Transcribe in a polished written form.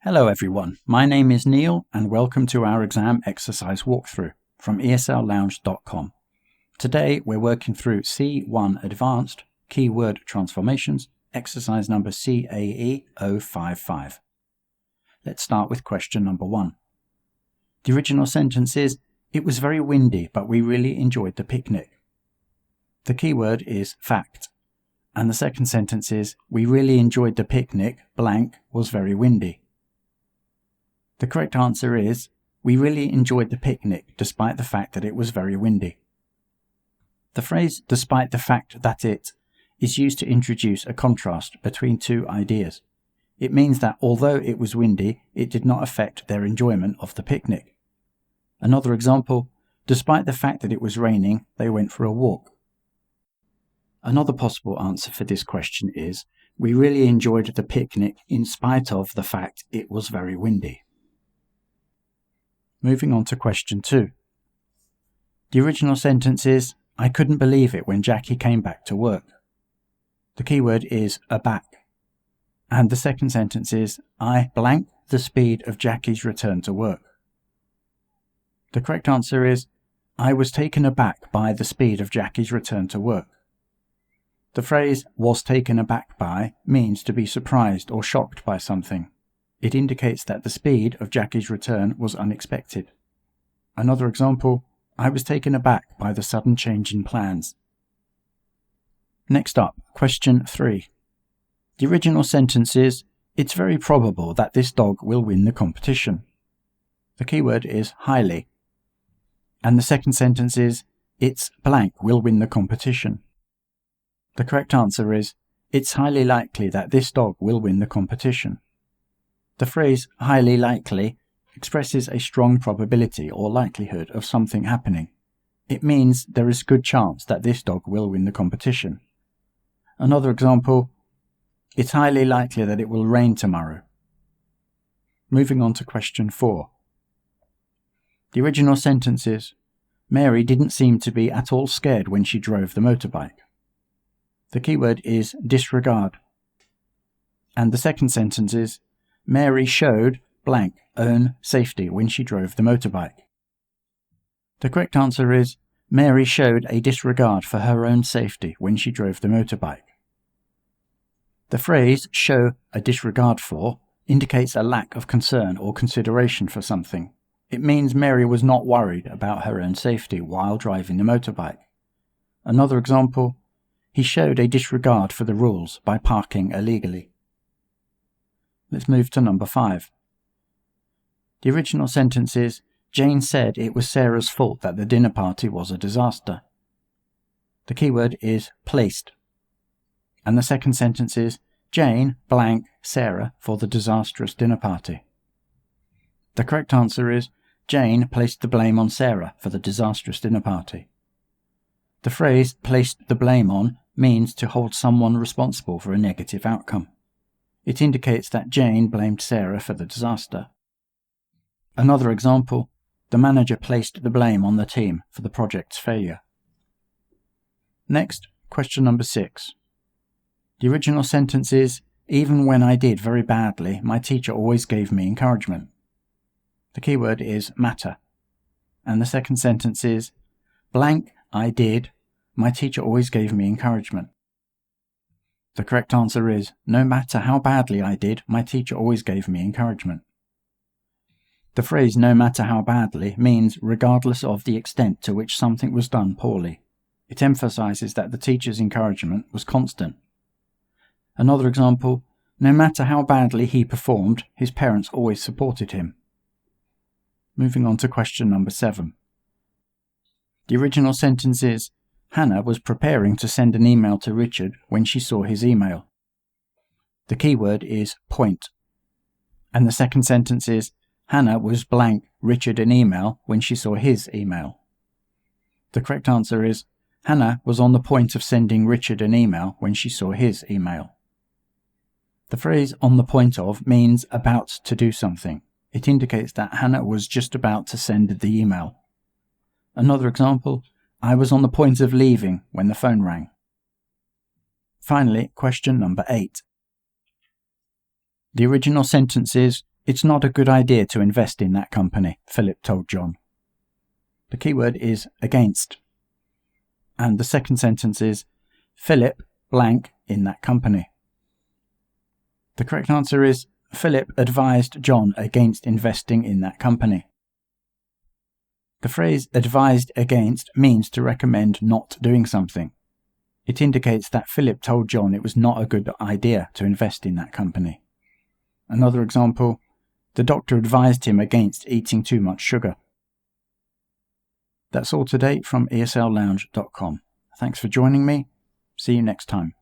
Hello everyone, my name is Neil and welcome to our exam exercise walkthrough from esl-lounge.com. Today we're working through C1 Advanced Keyword Transformations, exercise number CAE055. Let's start with question number 1. The original sentence is, "It was very windy, but we really enjoyed the picnic." The keyword is fact, and the second sentence is, "We really enjoyed the picnic, blank was very windy." The correct answer is, "We really enjoyed the picnic despite the fact that it was very windy." The phrase "despite the fact that it" is used to introduce a contrast between two ideas. It means that although it was windy, it did not affect their enjoyment of the picnic. Another example, despite the fact that it was raining, they went for a walk. Another possible answer for this question is, "We really enjoyed the picnic in spite of the fact it was very windy." Moving on to question 2. The original sentence is, "I couldn't believe it when Jackie came back to work." The keyword is aback. And the second sentence is, "I blank the speed of Jackie's return to work." The correct answer is, "I was taken aback by the speed of Jackie's return to work." The phrase "was taken aback by" means to be surprised or shocked by something. It indicates that the speed of Jackie's return was unexpected. Another example, "I was taken aback by the sudden change in plans." Next up, question 3. The original sentence is, "It's very probable that this dog will win the competition." The keyword is highly. And the second sentence is, "It's blank will win the competition." The correct answer is, "It's highly likely that this dog will win the competition." The phrase highly likely expresses a strong probability or likelihood of something happening. It means there is good chance that this dog will win the competition. Another example, "It's highly likely that it will rain tomorrow." Moving on to question 4. The original sentence is, "Mary didn't seem to be at all scared when she drove the motorbike." The keyword is disregard. And the second sentence is, "Mary showed blank own safety when she drove the motorbike." The correct answer is, "Mary showed a disregard for her own safety when she drove the motorbike." The phrase "show a disregard for" indicates a lack of concern or consideration for something. It means Mary was not worried about her own safety while driving the motorbike. Another example, "He showed a disregard for the rules by parking illegally." Let's move to number 5. The original sentence is, "Jane said it was Sarah's fault that the dinner party was a disaster." The keyword is placed. And the second sentence is, "Jane blank Sarah for the disastrous dinner party." The correct answer is, "Jane placed the blame on Sarah for the disastrous dinner party." The phrase "placed the blame on" means to hold someone responsible for a negative outcome. It indicates that Jane blamed Sarah for the disaster. Another example, "The manager placed the blame on the team for the project's failure." Next, question number 6. The original sentence is, "Even when I did very badly, my teacher always gave me encouragement." The keyword is matter. And the second sentence is, "Blank I did, my teacher always gave me encouragement." The correct answer is, "No matter how badly I did, my teacher always gave me encouragement." The phrase "no matter how badly" means regardless of the extent to which something was done poorly. It emphasizes that the teacher's encouragement was constant. Another example, "No matter how badly he performed, his parents always supported him." Moving on to question number 7. The original sentence is, "Hannah was preparing to send an email to Richard when she saw his email." The keyword is point. And the second sentence is, "Hannah was blank Richard an email when she saw his email." The correct answer is, "Hannah was on the point of sending Richard an email when she saw his email." The phrase "on the point of" means about to do something. It indicates that Hannah was just about to send the email. Another example, "I was on the point of leaving when the phone rang." Finally, question number 8. The original sentence is, "It's not a good idea to invest in that company," Philip told John. The keyword is against. And the second sentence is Philip blank in that company. The correct answer is Philip advised John against investing in that company. The phrase advised against means to recommend not doing something. It indicates that Philip told John it was not a good idea to invest in that company. Another example, the doctor advised him against eating too much sugar. That's all today from esl-lounge.com. Thanks for joining me. See you next time.